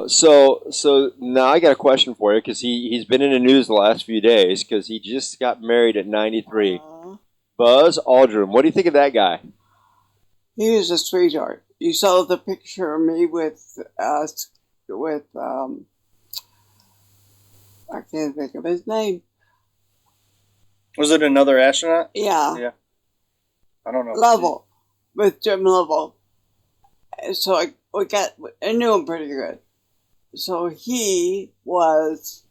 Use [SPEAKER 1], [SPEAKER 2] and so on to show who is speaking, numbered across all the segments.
[SPEAKER 1] So now I got a question for you because he's been in the news the last few days because he just got married at 93. Buzz Aldrin, what do you think of that guy?
[SPEAKER 2] He was a sweetheart. You saw the picture of me with I can't think of his name.
[SPEAKER 3] Was it another astronaut?
[SPEAKER 2] Yeah.
[SPEAKER 3] Yeah. I don't know.
[SPEAKER 2] Lovell, with Jim Lovell. So I knew him pretty good. So he was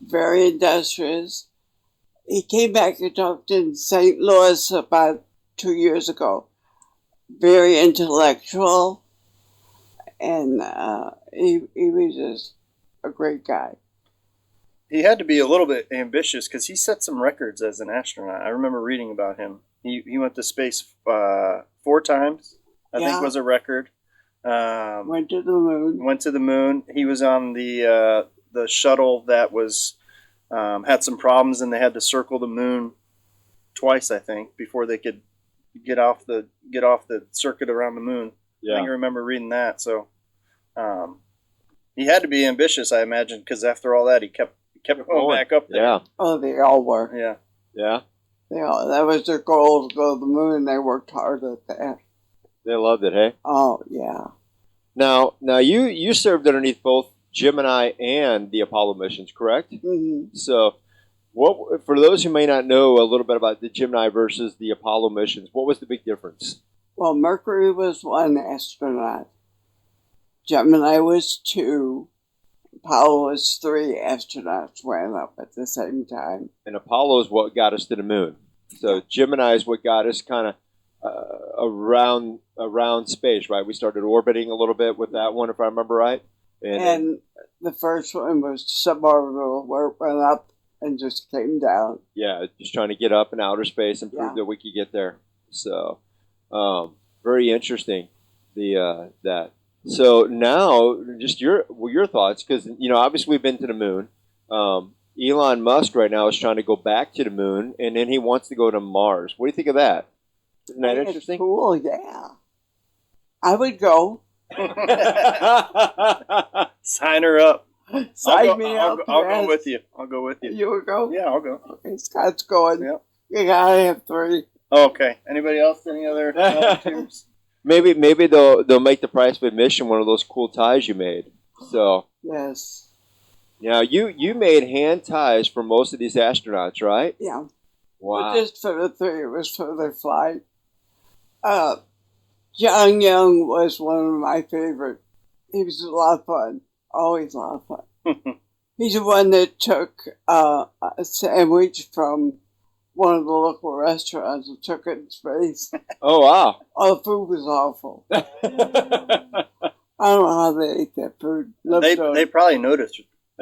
[SPEAKER 2] very industrious. He came back and talked in St. Louis about 2 years ago. Very intellectual, and he was just a great guy.
[SPEAKER 3] He had to be a little bit ambitious because he set some records as an astronaut. I remember reading about him. He went to space 4 times, I think was a record.
[SPEAKER 2] Went to the moon.
[SPEAKER 3] Went to the moon. He was on the shuttle that was had some problems, and they had to circle the moon twice, I think, before they could get off the circuit around the moon. Yeah. I think I remember reading that. So he had to be ambitious, I imagine, because after all that, he kept going back up there.
[SPEAKER 1] Yeah.
[SPEAKER 2] Oh, they all were.
[SPEAKER 3] Yeah.
[SPEAKER 1] Yeah.
[SPEAKER 2] That was their goal, to go to the moon. They worked hard at that.
[SPEAKER 1] They loved it, hey?
[SPEAKER 2] Oh, yeah.
[SPEAKER 1] Now you served underneath both Gemini and the Apollo missions, correct?
[SPEAKER 2] Mm-hmm.
[SPEAKER 1] So, what for those who may not know a little bit about the Gemini versus the Apollo missions, what was the big difference?
[SPEAKER 2] Well, Mercury was 1 astronaut. Gemini was 2. Apollo was 3 astronauts went up at the same time.
[SPEAKER 1] And Apollo is what got us to the moon. So Gemini is what got us kind of around space, right? We started orbiting a little bit with that one, if I remember right.
[SPEAKER 2] And the first one was suborbital, where it went up and just came down.
[SPEAKER 1] Yeah, just trying to get up in outer space and prove that we could get there. So, very interesting. That. So now, just your thoughts, because obviously we've been to the moon. Elon Musk right now is trying to go back to the moon, and then he wants to go to Mars. What do you think of that? Isn't that interesting?
[SPEAKER 2] Cool, yeah. I would go.
[SPEAKER 3] Sign her up.
[SPEAKER 2] Sign me up.
[SPEAKER 3] I'll go with you. I'll go with you.
[SPEAKER 2] You would go?
[SPEAKER 3] Yeah, I'll go.
[SPEAKER 2] Okay, Scott's going.
[SPEAKER 3] Yep.
[SPEAKER 2] You gotta have 3.
[SPEAKER 3] Okay. Anybody else? Any other volunteers?
[SPEAKER 1] Maybe they'll make the price of admission one of those cool ties you made. So
[SPEAKER 2] yes.
[SPEAKER 1] Now you made hand ties for most of these astronauts, right?
[SPEAKER 2] Yeah.
[SPEAKER 1] Wow.
[SPEAKER 2] But just for the 3, it was for their flight. John Young was one of my favorite. He was a lot of fun. Always a lot of fun. He's the one that took a sandwich from one of the local restaurants and took it in space.
[SPEAKER 1] Oh, wow.
[SPEAKER 2] Oh, the food was awful. I don't know how they ate that food.
[SPEAKER 3] They probably noticed,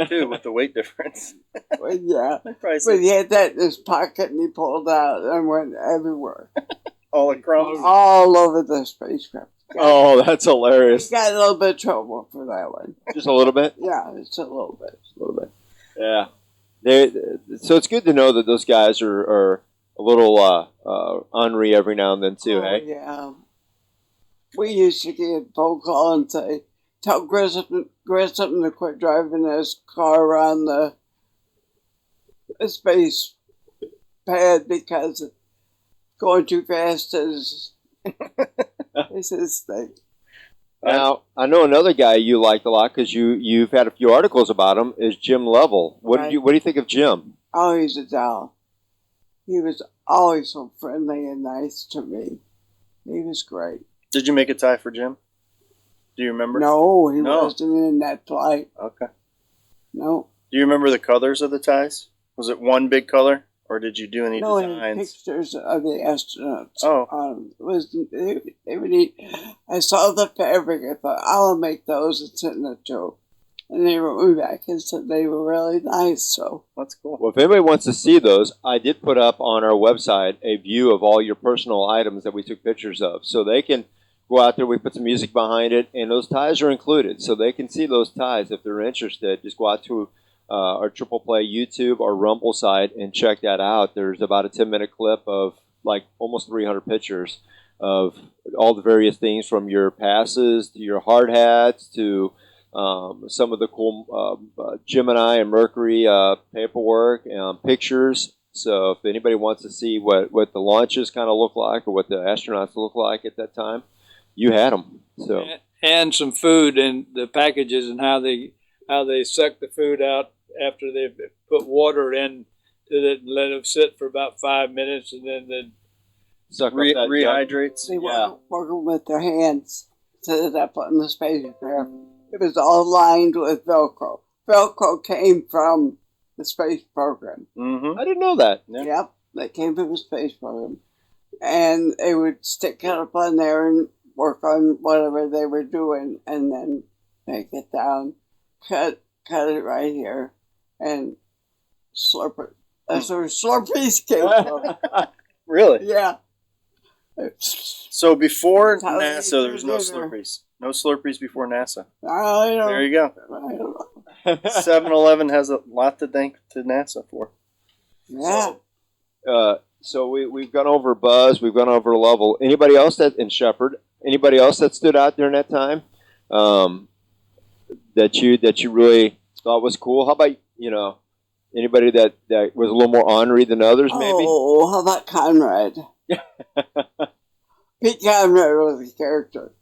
[SPEAKER 3] too, with the weight difference.
[SPEAKER 2] But yeah. But he had that in his pocket and he pulled out and went everywhere.
[SPEAKER 3] All across?
[SPEAKER 2] All over the spacecraft.
[SPEAKER 1] Oh, that's hilarious.
[SPEAKER 2] He got a little bit of trouble for that one.
[SPEAKER 1] Just a little bit?
[SPEAKER 2] Yeah, it's a little bit.
[SPEAKER 1] Just a little bit. Yeah. So it's good to know that those guys are a little ornery every now and then, too, hey?
[SPEAKER 2] Yeah. We used to get a phone call and say, tell Grissom to quit driving his car around the space pad because going too fast is his thing.
[SPEAKER 1] Now, I know another guy you liked a lot because you've had a few articles about him is Jim Lovell. What do you think of Jim?
[SPEAKER 2] Oh, he's a doll. He was always so friendly and nice to me. He was great.
[SPEAKER 3] Did you make a tie for Jim? Do you remember?
[SPEAKER 2] No, he wasn't in that flight.
[SPEAKER 3] Okay.
[SPEAKER 2] No.
[SPEAKER 3] Do you remember the colors of the ties? Was it one big color, or did you do any designs?
[SPEAKER 2] Pictures of the astronauts.
[SPEAKER 3] Oh.
[SPEAKER 2] They would eat. I saw the fabric. I thought, I'll make those and send it to them. And they wrote me back and said they were really nice. So
[SPEAKER 3] that's cool.
[SPEAKER 1] Well, if anybody wants to see those, I did put up on our website a view of all your personal items that we took pictures of. So they can go out there. We put some music behind it, and those ties are included. So they can see those ties if they're interested. Just go out to our Triple Play YouTube or Rumble site and check that out. There's about a 10-minute clip of like almost 300 pictures of all the various things from your passes to your hard hats to some of the cool Gemini and Mercury paperwork, pictures. So if anybody wants to see what the launches kind of look like or what the astronauts look like at that time, you had them. So
[SPEAKER 4] and some food in the packages and how they suck the food out after they've put water in to it and let it sit for about 5 minutes and then
[SPEAKER 1] suck up that
[SPEAKER 3] rehydrates.
[SPEAKER 2] They were working with their hands, set it up on the spacecraft. It was all lined with Velcro. Velcro came from the space program.
[SPEAKER 3] Mm-hmm.
[SPEAKER 1] I didn't know that.
[SPEAKER 3] Yeah.
[SPEAKER 2] Yep, that came from the space program. And they would stick it up on there and work on whatever they were doing and then take it down, cut it right here, and slurp it. That's where Slurpees came from.
[SPEAKER 3] Really?
[SPEAKER 2] Yeah.
[SPEAKER 3] So before
[SPEAKER 2] How they
[SPEAKER 3] NASA,
[SPEAKER 2] do
[SPEAKER 3] there was no
[SPEAKER 2] dinner.
[SPEAKER 3] Slurpees. No Slurpees before NASA.
[SPEAKER 2] I don't,
[SPEAKER 3] There you go.
[SPEAKER 2] I don't know.
[SPEAKER 3] 7-Eleven has a lot to thank to NASA for.
[SPEAKER 2] Yeah.
[SPEAKER 1] So we've gone over Buzz, we've gone over Lovell. Anybody else in Shepard? Anybody else that stood out during that time that you really thought was cool? How about anybody that was a little more ornery than others? Maybe.
[SPEAKER 2] Oh, how about Conrad? Pete Conrad was a character.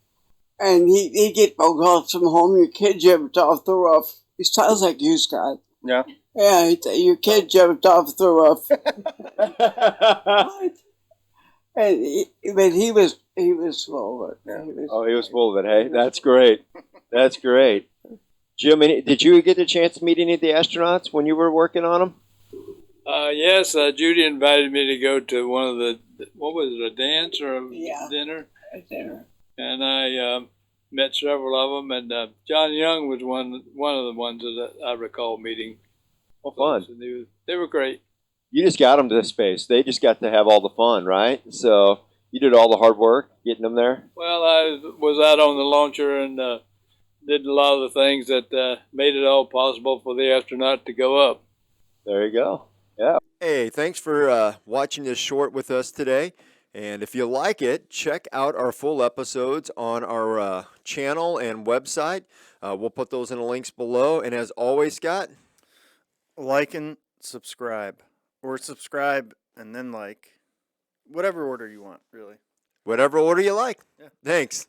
[SPEAKER 2] And he'd get phone calls from home. Your kid jumped off the roof. He sounds like you, Scott.
[SPEAKER 3] Yeah.
[SPEAKER 2] Yeah, he'd say, your kid jumped off the roof. What? But he was full of it.
[SPEAKER 3] Yeah.
[SPEAKER 1] He was full of it. Hey, that's great. That's great. Jim, did you get the chance to meet any of the astronauts when you were working on them?
[SPEAKER 4] yes, Judy invited me to go to one of the, what was it, a dance or a dinner?
[SPEAKER 2] At dinner.
[SPEAKER 4] And I met several of them, and John Young was one of the ones that I recall meeting.
[SPEAKER 1] Well, fun.
[SPEAKER 4] And they were great.
[SPEAKER 1] You just got them to space. They just got to have all the fun, right? So you did all the hard work getting them there?
[SPEAKER 4] Well, I was out on the launcher and did a lot of the things that made it all possible for the astronaut to go up.
[SPEAKER 1] There you go. Yeah. Hey, thanks for watching this short with us today. And if you like it, check out our full episodes on our channel and website. We'll put those in the links below. And as always, Scott,
[SPEAKER 3] Like and subscribe. Or subscribe and then like. Whatever order you want, really.
[SPEAKER 1] whatever order you like.
[SPEAKER 3] Yeah.
[SPEAKER 1] Thanks.